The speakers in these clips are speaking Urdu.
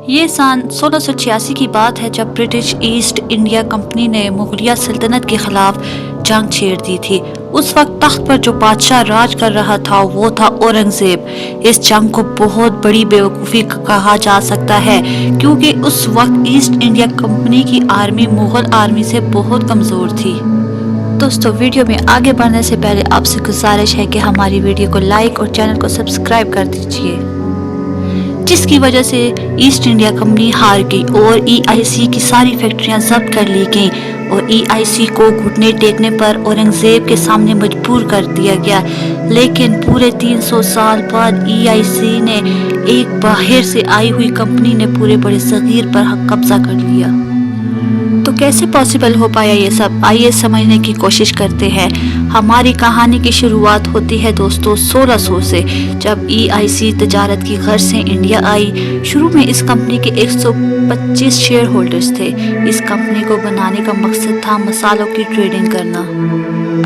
یہ سن 1686 کی بات ہے جب برٹش ایسٹ انڈیا کمپنی نے مغلیہ سلطنت کے خلاف جنگ چھیڑ دی تھی۔ اس وقت تخت پر جو بادشاہ راج کر رہا تھا وہ تھا اورنگزیب۔ اس جنگ کو بہت بڑی بیوقوفی کہا جا سکتا ہے کیونکہ اس وقت ایسٹ انڈیا کمپنی کی آرمی مغل آرمی سے بہت کمزور تھی۔ دوستو ویڈیو میں آگے بڑھنے سے پہلے آپ سے گزارش ہے کہ ہماری ویڈیو کو لائک اور چینل کو سبسکرائب کر دیجئے، جس کی وجہ سے ایسٹ انڈیا کمپنی ہار گئی اور EIC کی ساری فیکٹریاں ضبط کر لی گئیں اور EIC کو گھٹنے ٹیکنے پر اورنگزیب کے سامنے مجبور کر دیا گیا۔ لیکن پورے 300 سال بعد EIC نے ایک باہر سے آئی ہوئی کمپنی نے پورے بڑے صغیر پر قبضہ کر لیا۔ تو کیسے پاسبل ہو پایا یہ سب؟ آئیے سمجھنے کی کوشش کرتے ہیں۔ ہماری کہانی کی شروعات ہوتی ہے دوستو 1600 سے، جب EIC تجارت کی غرض سے انڈیا آئی۔ شروع میں اس کمپنی کے 125 شیئر ہولڈرز تھے۔ اس کمپنی کو بنانے کا مقصد تھا مسالوں کی ٹریڈنگ کرنا۔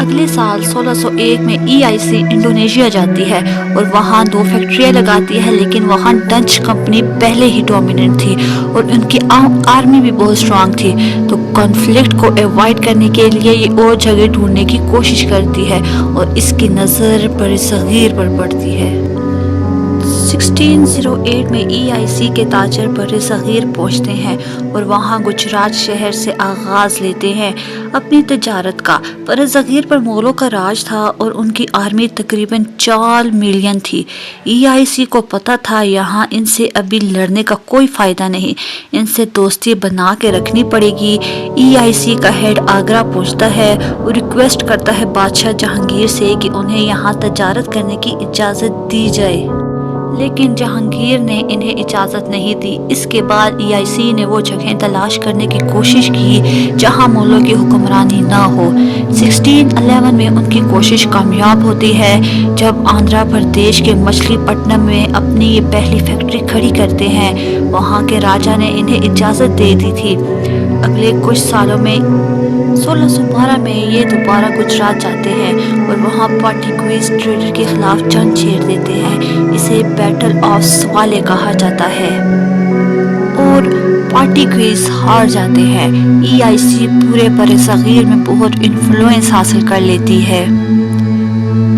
اگلے سال 1601 میں EIC انڈونیشیا جاتی ہے اور وہاں 2 فیکٹریاں لگاتی ہے، لیکن وہاں ڈچ کمپنی پہلے ہی ڈومیننٹ تھی اور ان کی آرمی بھی بہت اسٹرانگ تھی، تو کانفلکٹ کو ایوائڈ کرنے کے لیے یہ اور جگہ ڈھونڈنے کی کوشش کرتی ہے اور اس کی نظر بڑے صغیر پر پڑتی ہے۔ 1608 میں EIC کے تاجر بڑے صغیر پہنچتے ہیں اور وہاں گجرات شہر سے آغاز لیتے ہیں اپنی تجارت کا۔ بڑے صغیر پر مغلوں کا راج تھا اور ان کی آرمی تقریباً 4 ملین تھی۔ EIC کو پتہ تھا یہاں ان سے ابھی لڑنے کا کوئی فائدہ نہیں، ان سے دوستی بنا کے رکھنی پڑے گی۔ EIC کا ہیڈ آگرہ پہنچتا ہے اور ریکویسٹ کرتا ہے بادشاہ جہانگیر سے کہ انہیں یہاں تجارت کرنے کی اجازت دی جائے، لیکن جہانگیر نے انہیں اجازت نہیں دی۔ اس کے بعد EIC نے وہ جگہیں تلاش کرنے کی کوشش کی جہاں مغلوں کی حکمرانی نہ ہو۔ 1611 میں ان کی کوشش کامیاب ہوتی ہے جب آندھرا پردیش کے مچھلی پٹنم میں اپنی یہ پہلی فیکٹری کھڑی کرتے ہیں۔ وہاں کے راجا نے انہیں اجازت دے دی تھی۔ اگلے کچھ سالوں میں 1612 میں یہ دوبارہ گجرات جاتے ہیں اور وہاں پارٹیکویز ٹریڈر کے خلاف جنگ چھیڑ دیتے ہیں۔ اسے بیٹل آف سوالے کہا جاتا ہے اور پارٹیکویز ہار جاتے ہیں۔ EIC پورے برِ صغیر میں بہت انفلوئنس حاصل کر لیتی ہے۔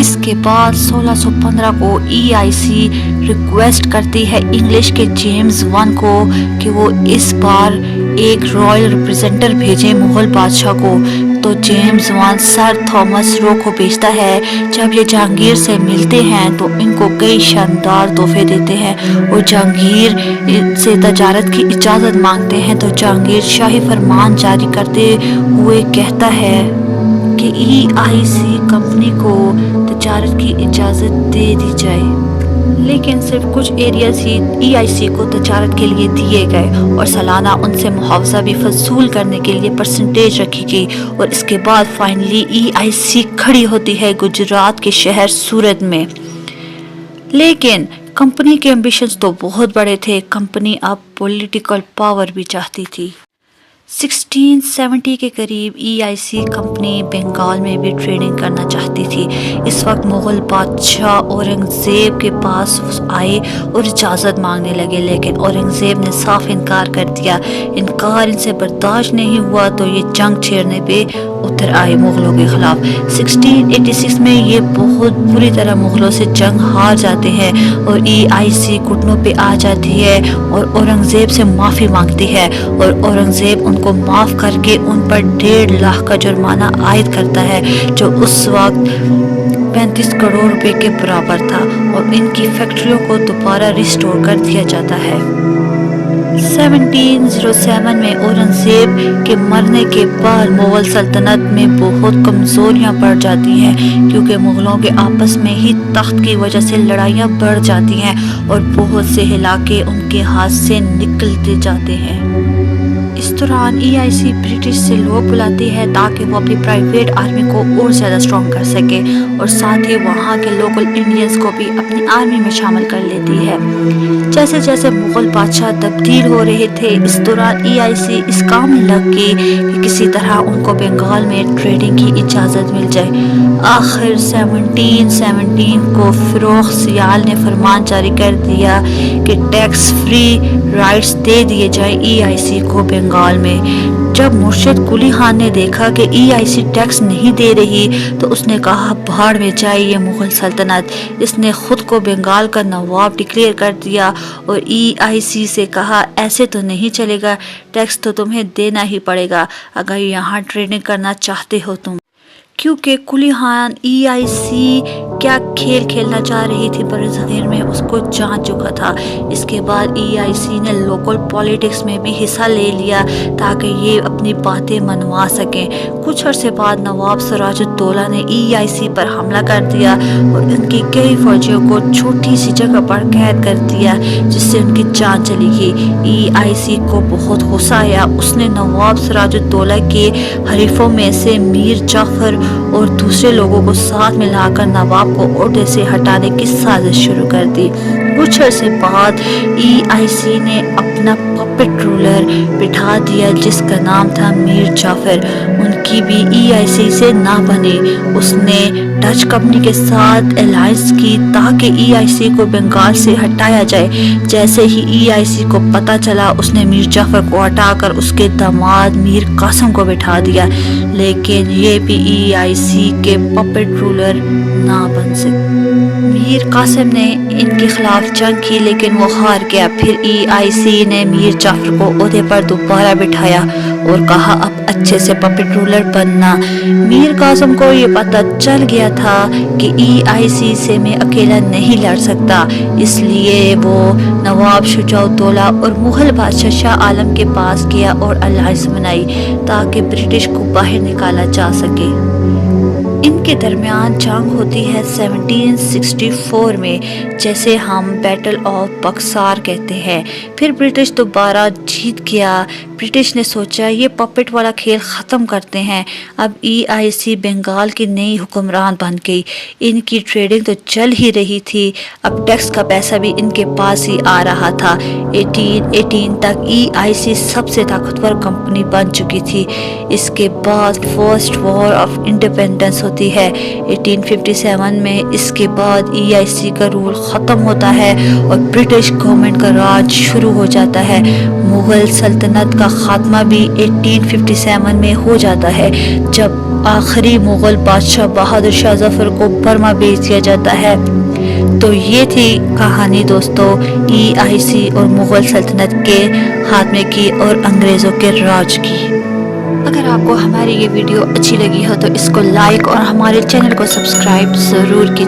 اس کے بعد 1615 کو EIC ریکویسٹ کرتی ہے انگلش کے جیمز 1 کو کہ وہ اس بار ایک رائل ریپریزنٹر بھیجیں مغل بادشاہ کو، تو جیمز 1 سر تھامس رو کو بھیجتا ہے۔ جب یہ جہانگیر سے ملتے ہیں تو ان کو کئی شاندار تحفے دیتے ہیں اور جہانگیر سے تجارت کی اجازت مانگتے ہیں، تو جہانگیر شاہی فرمان جاری کرتے ہوئے کہتا ہے کہ EIC کمپنی کو تجارت کی اجازت دے دی جائے، لیکن صرف کچھ ایریاز ہی EIC کو تجارت کے لیے دیے گئے اور سالانہ ان سے محافظہ بھی فضول کرنے کے لیے پرسنٹیج رکھی گئی، اور اس کے بعد فائنلی EIC کھڑی ہوتی ہے گجرات کے شہر سورت میں۔ لیکن کمپنی کے ایمبیشنز تو بہت بڑے تھے۔ کمپنی اب پولیٹیکل پاور بھی چاہتی تھی۔ 1670 کے قریب EIC کمپنی بنگال میں بھی ٹریڈنگ کرنا چاہتی تھی۔ اس وقت مغل بادشاہ اورنگزیب کے پاس آئے اور اجازت مانگنے لگے، لیکن اورنگزیب نے صاف انکار کر دیا۔ انکار ان سے برداشت نہیں ہوا تو یہ جنگ چھیڑنے پہ اتر آئے مغلوں کے خلاف۔ 1686 میں یہ بہت بری طرح مغلوں سے جنگ ہار جاتے ہیں اور EIC گھٹنوں پہ آ جاتی ہے اور اورنگزیب سے معافی مانگتی ہے، اور اورنگزیب ان کو معاف کر کے ان پر 1.5 لاکھ کا جرمانہ عائد کرتا ہے، جو اس وقت 35 کروڑ روپے کے برابر تھا، اور ان کی فیکٹریوں کو دوبارہ ریسٹور کر دیا جاتا ہے۔ 1707 میں اورنگزیب کے مرنے کے بعد مغل سلطنت میں بہت کمزوریاں بڑھ جاتی ہیں، کیونکہ مغلوں کے آپس میں ہی تخت کی وجہ سے لڑائیاں بڑھ جاتی ہیں اور بہت سے علاقے ان کے ہاتھ سے نکلتے جاتے ہیں۔ اس دوران EIC برٹش سے لوگ بلاتی ہے تاکہ وہ اپنی پرائیویٹ آرمی کو اور زیادہ اسٹرانگ کر سکے اور ساتھ ہی وہاں کے لوکل انڈینز کو بھی اپنی آرمی میں شامل کر لیتی ہے۔ جیسے جیسے مغل بادشاہ تبدیل ہو رہے تھے اس دوران EIC اس کام میں لگ گئی کہ کسی طرح ان کو بنگال میں ٹریڈنگ کی اجازت مل جائے۔ آخر 1717 کو فروغ سیال نے فرمان جاری کر دیا کہ ٹیکس فری رائٹس دے دیے جائیں EIC کو بنگال میں۔ جب مرشد قلی خان نے دیکھا کہ EIC ٹیکس نہیں دے رہی تو اس نے کہا بھاڑ میں جائے یہ مغل سلطنت۔ اس نے خود کو بنگال کا نواب ڈکلیئر کر دیا اور EIC سے کہا ایسے تو نہیں چلے گا، ٹیکس تو تمہیں دینا ہی پڑے گا اگر یہاں ٹریڈنگ کرنا چاہتے ہو تم۔ کیونکہ قلی خان EIC کیا کھیل کھیلنا چاہ رہی تھی برصغیر میں اس کو جان چکا تھا۔ اس کے بعد EIC نے لوکل پالیٹکس میں بھی حصہ لے لیا تاکہ یہ اپنی باتیں منوا سکیں۔ کچھ عرصے بعد نواب سراج الدولہ نے EIC پر حملہ کر دیا اور ان کی کئی فوجیوں کو چھوٹی سی جگہ پر قید کر دیا جس سے ان کی جان چلی گئی۔ EIC کو بہت غصہ آیا، اس نے نواب سراج الدولہ کے حریفوں میں سے میر جعفر اور دوسرے لوگوں کو ساتھ ملا کر نواب کو عہدے سے ہٹانے کی سازش شروع کر دی۔ کچھ عرصے بعد EIC نے اپنا پپٹ رولر بٹھا دیا جس کا نام تھا میر جعفر۔ ان کی بھی EIC سے نہ بنی۔ اس نے ڈچ کمپنی کے ساتھ الائنس کی تاکہ EIC کو بنگال سے ہٹایا جائے۔ جیسے ہی EIC کو پتہ چلا اس نے میر جعفر کو ہٹا کر اس کے داماد میر قاسم کو بٹھا دیا، لیکن یہ بھی EIC کے پپٹ رولر نہ بن سکے۔ میر قاسم نے ان کے خلاف جنگ کی لیکن وہ ہار گیا۔ پھر EIC نے میر جعفر کو عہدے پر دوبارہ بٹھایا اور کہا اب اچھے سے پپٹ رولر بننا۔ میر قاسم کو یہ پتہ چل گیا تھا کہ EIC سے میں اکیلا نہیں لڑ سکتا، اس لیے وہ نواب شجاع الدولہ اور مغل بادشاہ شاہ عالم کے پاس گیا اور الائنس بنائی تاکہ برٹش کو باہر نکالا جا سکے۔ ان کے درمیان جنگ ہوتی ہے 1764 میں جسے ہم بیٹل آف بکسار کہتے ہیں۔ پھر برٹش دوبارہ جیت گیا۔ برٹش نے سوچا یہ پپٹ والا کھیل ختم کرتے ہیں۔ اب EIC بنگال کی نئی حکمران بن گئی۔ ان کی ٹریڈنگ تو چل ہی رہی تھی، اب ٹیکس کا پیسہ بھی ان کے پاس ہی آ رہا تھا۔ 1818 تک EIC سب سے طاقتور کمپنی بن چکی تھی۔ اس کے بعد فرسٹ وار آف انڈیپینڈنس ہوتی ہے 1857 میں۔ اس کے بعد EIC کا رول ختم ہوتا ہے اور برٹش گورنمنٹ کا راج شروع ہو جاتا ہے۔ مغل سلطنت کا خاتمہ بھی 1857 میں ہو جاتا ہے جب آخری مغل بادشاہ بہادر شاہ ظفر کو برما بھیج دیا جاتا ہے۔ تو یہ تھی کہانی دوستو EIC اور مغل سلطنت کے خاتمے کی اور انگریزوں کے راج کی۔ اگر آپ کو ہماری یہ ویڈیو اچھی لگی ہو تو اس کو لائک اور ہمارے چینل کو سبسکرائب ضرور کیجیے۔